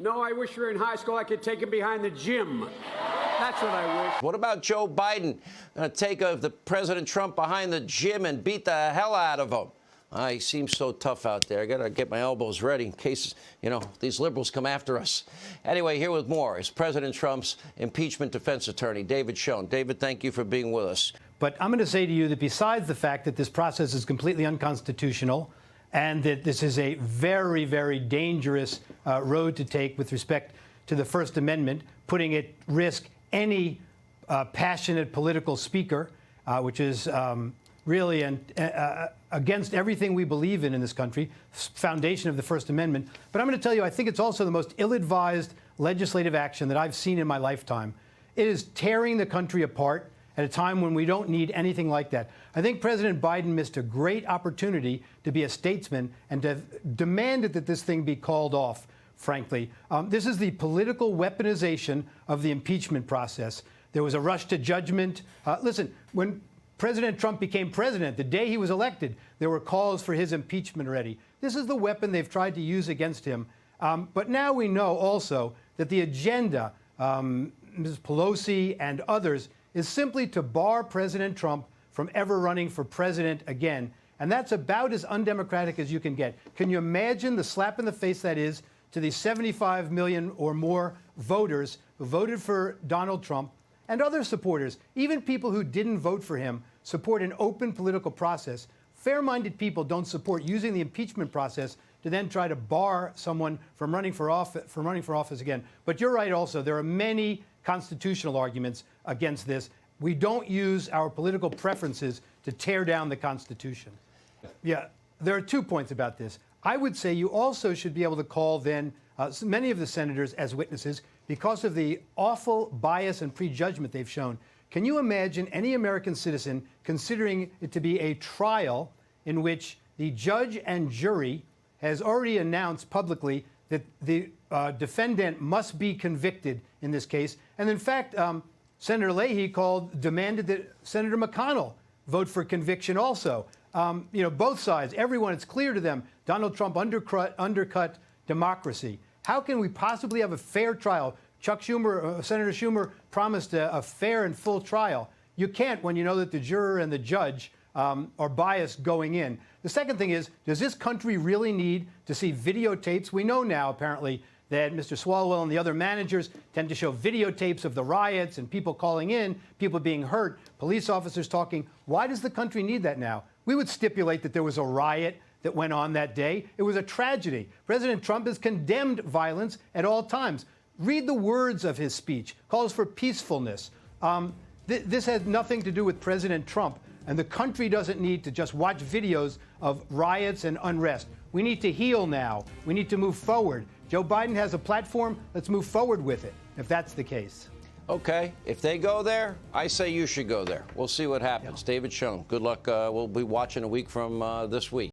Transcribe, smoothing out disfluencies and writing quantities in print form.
No, I wish we were in high school. I could take him behind the gym. That's what I wish. What about Joe Biden take the President Trump behind the gym and beat the hell out of him? He seems so tough out there. I got to get my elbows ready in case, these liberals come after us. Anyway, here with more is President Trump's impeachment defense attorney, David Schoen. David, thank you for being with us. But I'm going to say to you that besides the fact that this process is completely unconstitutional and that this is a very, very dangerous road to take with respect to the First Amendment, putting at risk any passionate political speaker, which is really against everything we believe in this country, foundation of the First Amendment. But I'm going to tell you, I think it's also the most ill-advised legislative action that I've seen in my lifetime. It is tearing the country apart at a time when we don't need anything like that. I think President Biden missed a great opportunity to be a statesman and to have demanded that this thing be called off, frankly. This is the political weaponization of the impeachment process. There was a rush to judgment. Listen, when President Trump became president, the day he was elected, there were calls for his impeachment already. This is the weapon they've tried to use against him. But now we know also that the agenda, Ms. Pelosi and others, is simply to bar President Trump from ever running for president again. And that's about as undemocratic as you can get. Can you imagine the slap in the face that is to the 75 million or more voters who voted for Donald Trump and other supporters, even people who didn't vote for him, support an open political process? Fair-minded people don't support using the impeachment process to then try to bar someone from running for office again. But you're right also, there are many constitutional arguments against this. We don't use our political preferences to tear down the Constitution. Yeah, there are 2 points about this. I would say you also should be able to call then many of the senators as witnesses because of the awful bias and prejudgment they've shown. Can you imagine any American citizen considering it to be a trial in which the judge and jury has already announced publicly that the defendant must be convicted in this case? And in fact, Senator Leahy demanded that Senator McConnell vote for conviction also. Both sides, everyone, it's clear to them, Donald Trump undercut democracy. How can we possibly have a fair trial? Senator Schumer promised a fair and full trial. You can't when you know that the juror and the judge are biased going in. The second thing is, does this country really need to see videotapes? We know now, apparently, that Mr. Swalwell and the other managers tend to show videotapes of the riots and people calling in, people being hurt, police officers talking. Why does the country need that now? We would stipulate that there was a riot that went on that day. It was a tragedy. President Trump has condemned violence at all times. Read the words of his speech, calls for peacefulness. This has nothing to do with President Trump, and the country doesn't need to just watch videos of riots and unrest. We need to heal now. We need to move forward. Joe Biden has a platform. Let's move forward with it, if that's the case. Okay. If they go there, I say you should go there. We'll see what happens. Yeah. David Schoen, good luck. We'll be watching a week from this week.